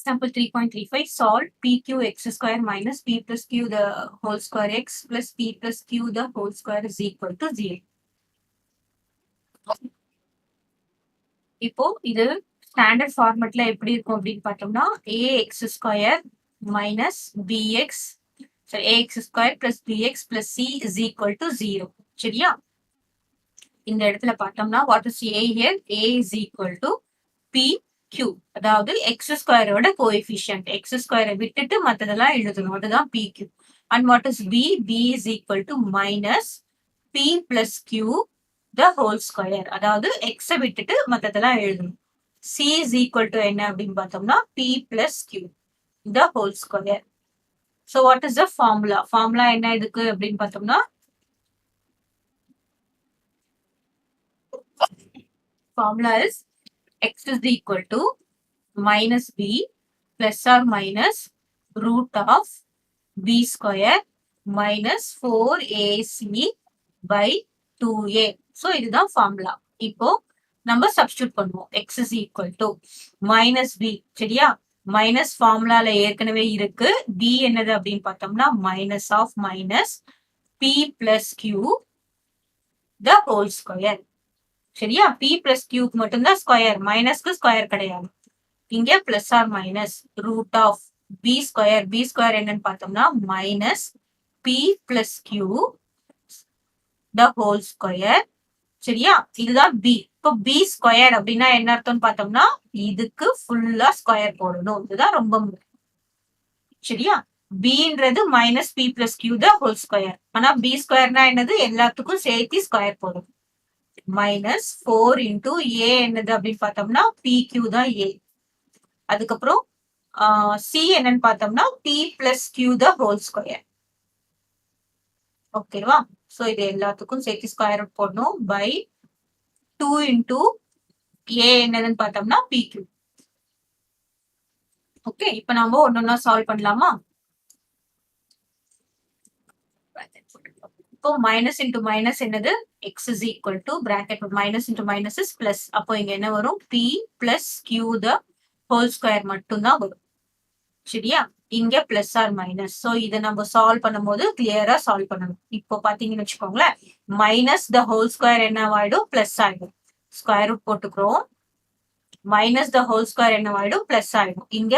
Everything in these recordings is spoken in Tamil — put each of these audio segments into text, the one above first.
Example 3.35, solve pq x square minus p plus q the whole square x plus p plus q the whole square is equal to 0. இப்போ இது ஸ்டாண்டர்ட் ஃபார்மட்ல எப்படி இருக்கும் அப்படின்னு பார்த்தோம்னா ax ஸ்கொயர் மைனஸ் bx சரி ax square plus bx plus c is equal to 0. சரியா? இந்த இடத்துல பார்த்தோம்னா what is a here? a is equal to pq, அதாவது எக்ஸ் ஸ்கொயரோட கோஎஃபிஷியன்ட். எக்ஸ் ஸ்கொயரை விட்டுட்டு மற்றதெல்லாம் எழுதணும், அதுதான் pq. And what is b? b is equal to minus p plus q the whole square, அதாவது x விட்டுட்டு மத்ததெல்லாம் எழுதணும். c is equal to என்ன அப்படின்னு பார்த்தோம்னா p plus q the whole square. So what is the formula? Formula என்ன இதுக்கு அப்படின்னு பார்த்தோம்னா formula is x is equal to minus b plus or minus root of b square minus 4ac by 2a. So இதுதான் ஃபார்முலா. இப்போ நம்ம சப்ஸ்டியூட் பண்ணுவோம். x is equal to minus b. சரியா? மைனஸ் ஃபார்முலால ஏற்கனவே இருக்கு. b என்னது அப்படின்னு பார்த்தோம்னா minus of minus p plus q the whole square. சரியா? p பிளஸ் qக்கு மட்டும்தான் ஸ்கொயர், மைனஸ்க்கு ஸ்கொயர் கிடையாது. இங்க plus or minus root of b square. b square என்னன்னு பார்த்தோம்னா minus p plus q the whole square. சரியா? இதுதான் b. இப்போ b ஸ்கொயர் அப்படின்னா என்ன அர்த்தம்னு பார்த்தோம்னா இதுக்கு ஃபுல்லா ஸ்கொயர் போடணும். இதுதான் ரொம்ப முக்கியம். சரியா? bன்றது minus p plus q the whole square. ஆனா b ஸ்கொயர்னா என்னது? எல்லாத்துக்கும் சேர்த்து ஸ்கொயர் போடணும். மைனஸ் 4 இன்டூ a என்னது அப்படின்னு பார்த்தோம்னா pq தான் a. அதுக்கப்புறம் c என்னன்னு பார்த்தோம்னா p plus q the whole square. ஓகேவா? சோ இது எல்லாத்துக்கும் சேர்த்து ஸ்கொயர் ரூட் போடணும். பை 2 இன்டூ a என்னதுன்னு பார்த்தோம்னா pq. ஓகே, இப்போ நாம ஒன்னொன்னா சால்வ் பண்ணலாமா? இப்போ மைனஸ் இன்டூ மைனஸ் என்னது? x is equal to bracket minus into minus is plus. அப்போ இங்க என்ன வரும்? p plus q the whole square மட்டும்தான் வரும். சரியா? இங்க பிளஸ் ஆர் மைனஸ். சோ இதை நம்ம சால்வ் பண்ணும்போது கிளியரா சால்வ் பண்ணணும். இப்போ பாத்தீங்கன்னு வச்சுக்கோங்களேன், மைனஸ் த ஹோல் ஸ்கொயர் என்னவாயிடும்? பிளஸ் ஆயிடும். ஸ்கொயர் ரூட் போட்டுக்கிறோம். மைனஸ் த ஹோல் ஸ்கொயர் என்னவாயிடும்? பிளஸ் ஆயிடும். இங்க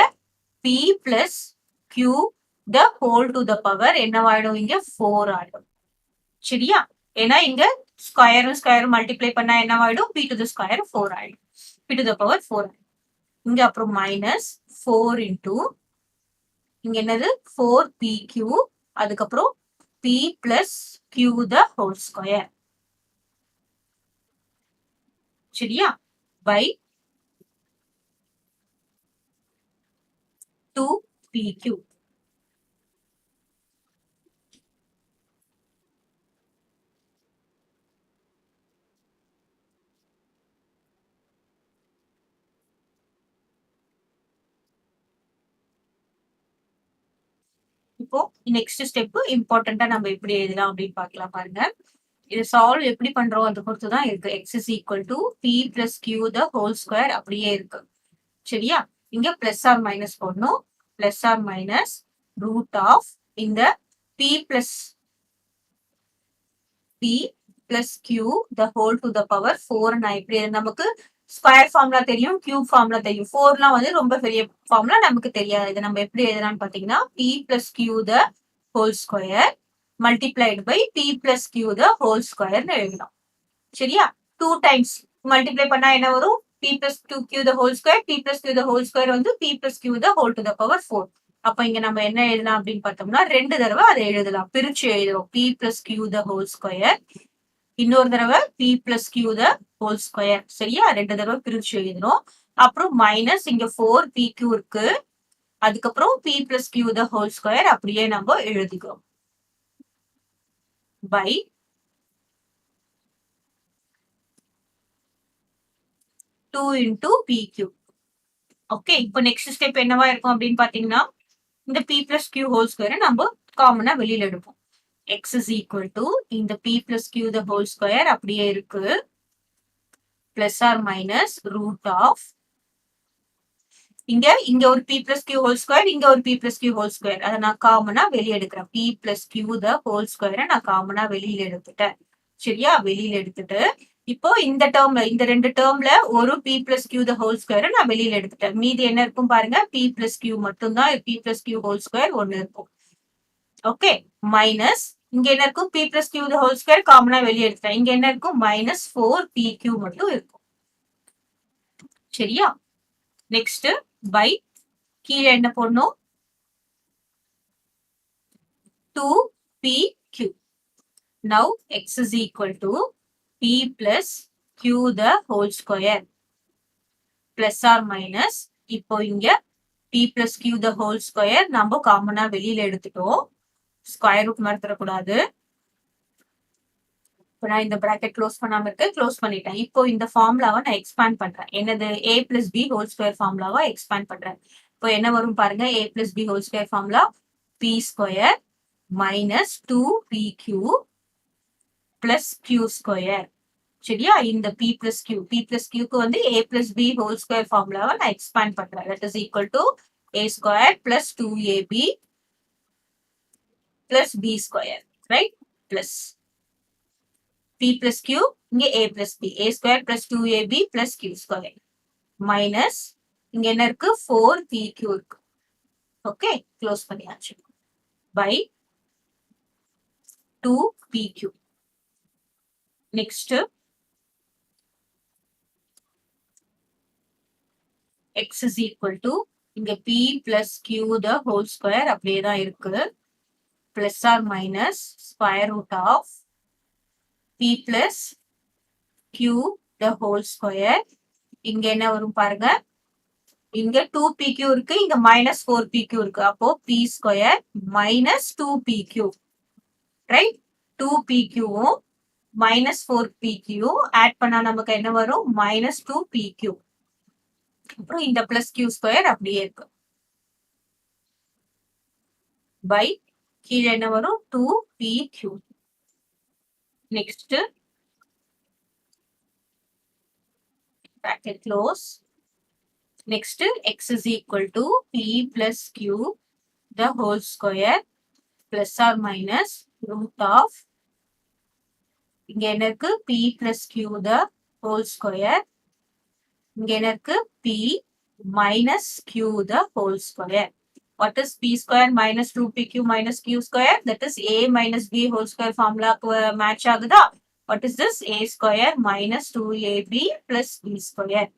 p plus q the whole to the power என்னவாயிடும்? இங்க 4 ஆயிடும். சரியா? ஏன்னா இங்க ஸ்கொயரும் ஸ்கொயரும் மல்டிப்ளை பண்ணா என்னவாயிடும்? p டு த ஸ்கொயர் 4 ஆயிடும். p டு த பவர் 4 ஆயிடும். இங்க அப்புறம் மைனஸ் 4 இன்டூ இங்க என்னது? 4pq, அதுக்கப்புறம் p plus q the whole square. சரியா? By 2pq. இப்போ நெக்ஸ்ட் ஸ்டெப் இம்பார்ட்டண்டா நம்ம எப்படி எழுதலாம் அப்படின்னு பார்க்கலாம். பாருங்க, இது சால்வ் எப்படி பண்றோம் அது பொறுத்து தான் இருக்கு. x is equal to p plus q the whole square அப்படியே இருக்கு. சரியா? இங்க பிளஸ் ஆர் மைனஸ் போடணும். Plus or minus root of இந்த p plus q the whole to the power 4. நான் இப்படி நமக்கு ஸ்கொயர் ஃபார்முலா தெரியும், கியூப் ஃபார்முலா தெரியும். 4லாம் வந்து ரொம்ப பெரிய ஃபார்முலா, நமக்கு தெரியாது. இதை நம்ம எப்படி எழுதலாம்னு பாத்தீங்கன்னா p plus q the whole square multiplied by p plus q the whole square எழுதலாம். சரியா? 2 டைம்ஸ் மல்டிப்ளை பண்ணா என்ன வரும்? p plus 2q the whole square, p plus q the whole square வந்து p plus q the whole to the power 4. அப்ப இங்க நம்ம என்ன எழுதலாம் அப்படின்னு பார்த்தோம்னா 2 தடவை அதை எழுதலாம். பிரிச்சு எழுதுறோம். p plus q the whole square, இன்னொரு தடவை p plus q the whole square. சரியா? 2 தடவை பிரிச்சு எழுதணும். அப்புறம் மைனஸ் இங்க 4pq இருக்கு, அதுக்கப்புறம் p plus q the whole square அப்படியே நம்ம எழுதிக்கிறோம். By 2 into pq. ஓகே, இப்போ நெக்ஸ்ட் ஸ்டெப் என்னவா இருக்கும் அப்படின்னு பாத்தீங்கன்னா இந்த p plus q whole square நம்ம காமனா வெளியில எடுப்போம். x is equal to இந்த p plus q the whole square அப்படியே இருக்கு, plus or minus root of இங்க இங்க ஒரு p plus q whole square, இங்க ஒரு p plus q whole square. அதை நான் காமனா வெளியே எடுக்கிறேன். p plus q the whole ஸ்கொயரை நான் காமனா வெளியில எடுத்துட்டேன். சரியா? வெளியில எடுத்துட்டு இப்போ இந்த டேர்ம்ல இந்த ரெண்டு டேர்ம்ல ஒரு p plus q the whole ஸ்கொயரை நான் வெளியில எடுத்துட்டேன். மீதி என்ன இருக்கும் பாருங்க, p plus q மட்டும்தான். p plus q whole square ஒன்னு இருக்கும். ஓகே, மைனஸ் இங்க என்ன இருக்கும், p plus q the whole square காமனா வெளியே எடுத்துட்டேன். இங்க என்ன இருக்கும், மைனஸ் 4pq மட்டும் இருக்கும். சரியா? நெக்ஸ்ட் பை கீழே என்ன போடணும், 2pq. Now x is equal to p plus q the whole square plus or minus. இப்போ இங்க p plus q the whole square நம்ம காமனா வெளியில எடுத்துட்டோம். ஸ்கொயர் ரூட் மாதிரி தரக்கூடாது. இப்போ நான் இந்த பிராக்கெட் க்ளோஸ் பண்ணாம இருக்கு, க்ளோஸ் பண்ணிட்டேன். இப்போ இந்த ஃபார்முலாவை நான் எக்ஸ்பேண்ட் பண்றேன். என்னது, a plus b whole square ஃபார்முலாவை எக்ஸ்பேண்ட் பண்றேன். இப்போ என்ன வரும் பாருங்க, a plus b whole square formula p square minus 2pq plus q square. சரியா? இந்த p plus q வந்து a plus b whole square ஃபார்முலாவை நான் எக்ஸ்பேண்ட் பண்றேன். That is equal to a square plus 2ab plus b square, right? Plus p plus q, இங்க a plus b, a square plus 2ab plus q square minus இங்க என்ன இருக்கு, 4pq இருக்கு. ஓகே, க்ளோஸ் பண்ணியாச்சு. By 2pq. Next x is equal to இங்க p plus q the whole square அப்படியே தான் இருக்கு. Plus or minus square root of p plus q the whole square. இங்க என்ன வரும் பாருங்க, இங்க 2pq இருக்கு, இங்க மைனஸ் 4pq இருக்கு. அப்போ p square minus 2pq, right? 2pqவும் மைனஸ் 4pq ஆட் பண்ணா நமக்கு என்ன வரும், மைனஸ் 2pq. அப்புறம் இந்த பிளஸ் q ஸ்கொயர் அப்படியே இருக்கு. பை கீழே என்ன வரும், 2pq. Next bracket close. Next x is equal to p plus q the whole square plus or minus root of இங்க என்ன இருக்கு, p plus q the whole square. இங்க என்ன இருக்கு, p minus q the whole square. What is p square minus 2pq minus q square? That is a minus b whole square formula match ஆகுதா? What is this? a square minus 2ab plus b square.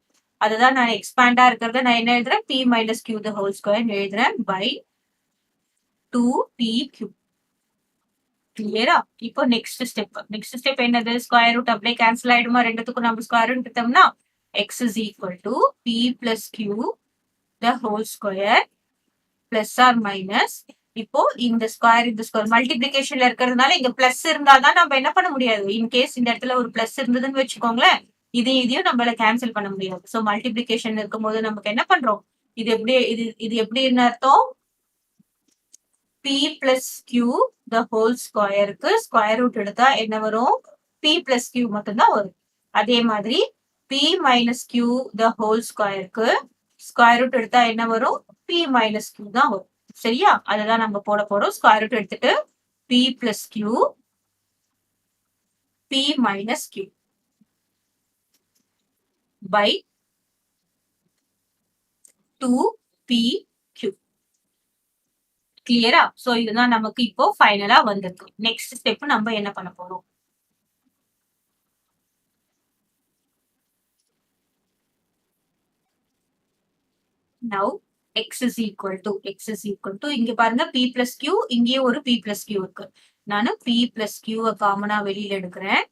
அதுதான் நான் எக்ஸ்பேண்டா இருக்கிறத நான் என்ன எழுதுறேன், p minus q the whole square எழுதுறேன் by 2pq. கிளியரா? இப்போ நெக்ஸ்ட் ஸ்டெப் என்னது, ஸ்கொயர் ரூட் அப்படியே கேன்சல் ஆயிடுமா, ரெண்டுத்துக்கும் நம்ம ஸ்கொயர் ரூட் எடுத்தோம்னா x is equal to p plus q the whole square plus or minus. இப்போ இந்த ஸ்கொயர் மல்டிபிளிகேஷன்ல இருக்கிறதுனால இங்க பிளஸ் இருந்தாதான் நம்ம என்ன பண்ண முடியாது. இன்கேஸ் இந்த இடத்துல ஒரு பிளஸ் இருந்ததுன்னு வச்சுக்கோங்களேன், இதையும் நம்மளால கேன்சல் பண்ண முடியாது. சோ மல்டிபிளிகேஷன் இருக்கும்போது நமக்கு என்ன பண்றோம், இது எப்படின்னு அர்த்தம், p plus q the whole ஸ்கொயருக்கு ஸ்கொயர் ரூட் எடுத்தா என்ன வரும், p plus q மட்டும்தான் வரும். அதே மாதிரி p minus q the whole ஸ்கொயருக்கு ஸ்கொயர் ரூட் எடுத்தா என்ன வரும், p minus q தான் வரும். சரியா? அதுதான் நம்ம போட போறோம். ஸ்கொயர் ரூட் எடுத்துட்டு p plus q p minus q by 2pq. கிளியரா? சோ இதுதான் நமக்கு இப்போ ஃபைனலா வந்திருக்கு. நெக்ஸ்ட் ஸ்டெப் நம்ம என்ன பண்ண போறோம், now x is equal to இங்க பாருங்க p plus q, இங்கேயும் ஒரு p plus q இருக்கு. நானும் p plus q காமனா வெளியில எடுக்கிறேன்.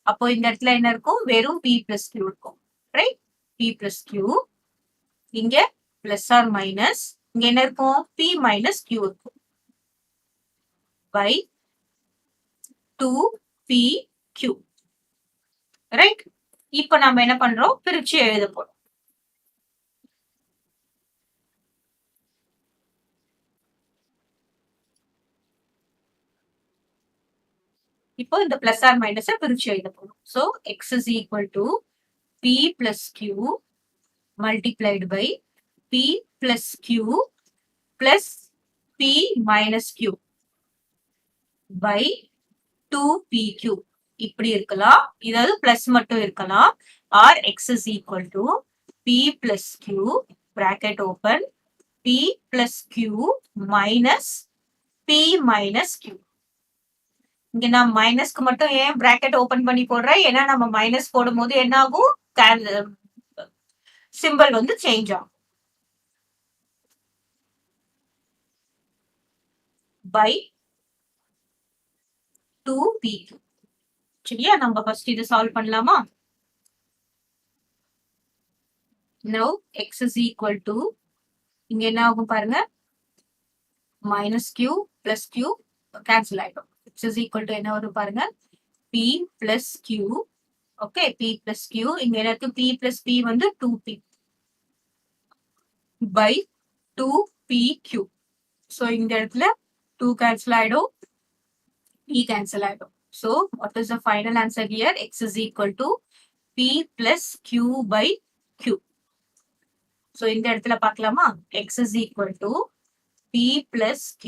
அப்போ இந்த இடத்துல என்ன இருக்கும், வெறும் p plus q இருக்கும், ரைட்? p plus q இங்க பிளஸ் ஆர் மைனஸ் இங்க என்ன இருக்கும், p minus q இருக்கும் by 2pq, ரைட்? இப்போ நம்ம என்ன பண்றோம், பிரிச்சு எழுத போறோம். இப்போ இந்த பிளஸ் ஆர் மைனஸ் பிரிச்சு எழுத போறோம். So x is equal to p plus q multiplied by P plus Q plus P minus Q by 2PQ இப்படி இருக்கலாம். இதாவது பிளஸ் மட்டும் இருக்கலாம். or x is equal to P plus Q bracket open P plus Q minus P minus Q. இங்க நான் மைனஸ்க்கு மட்டும் ஏன் பிராக்கெட் ஓபன் பண்ணி போடுறேன்? ஏன்னா நம்ம மைனஸ் போடும்போது என்ன ஆகும்? சிம்பிள் வந்து சேஞ்ச் ஆகும். by 2PQ. சரியா? நம்ம ஃபர்ஸ்ட் இது சால்வ் பண்ணலாமா? now x is equal to இங்க என்ன ஆகும் பாருங்க, minus Q plus Q cancel ஆயிடும். x is equal to என்ன வரும் பாருங்க, P plus Q. Okay, P plus Q. இங்க என்ன இருக்கு? P plus P வந்து 2P by 2PQ. so இந்த இடத்துல 2 cancel ஆயிடும், P cancel ஆயிடும். so what is the final answer here? x is equal to P plus Q by Q. so இந்த இடத்துல பார்க்கலாமா? x is equal to P plus Q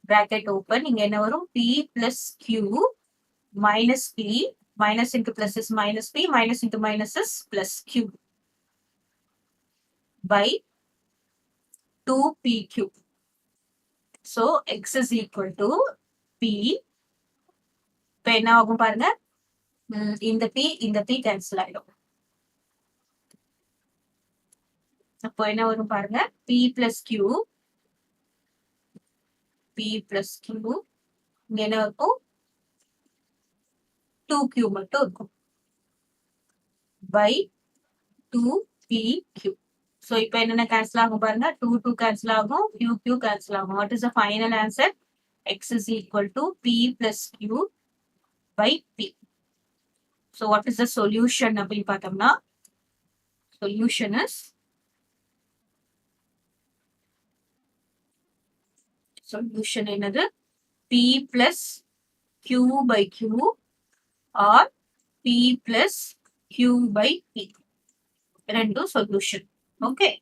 bracket open. இங்க என்ன வரும்? P plus Q minus P, minus into plus is minus P, minus into minus is plus Q by 2PQ. so x is equal to P. இப்ப என்ன ஆகும் பாருங்க, இந்த P கேன்சல் ஆயிடும். அப்போ என்ன வரும் பாருங்க, P plus Q, P plus Q. இங்க என்ன இருக்கும்? 2Q மட்டும் இருக்கும் by 2PQ. so இப்ப என்னென்ன கேன்சல் ஆகும் பாருங்க, 2 கேன்சல் ஆகும், Q கேன்சல் ஆகும். what is the final answer? x is equal to P plus Q by P. so what is the solution அப்படின்னு பார்த்தோம்னா, solution is solution என்னது? P plus Q by Q or P plus Q by P. ரெண்டும் solution. okay.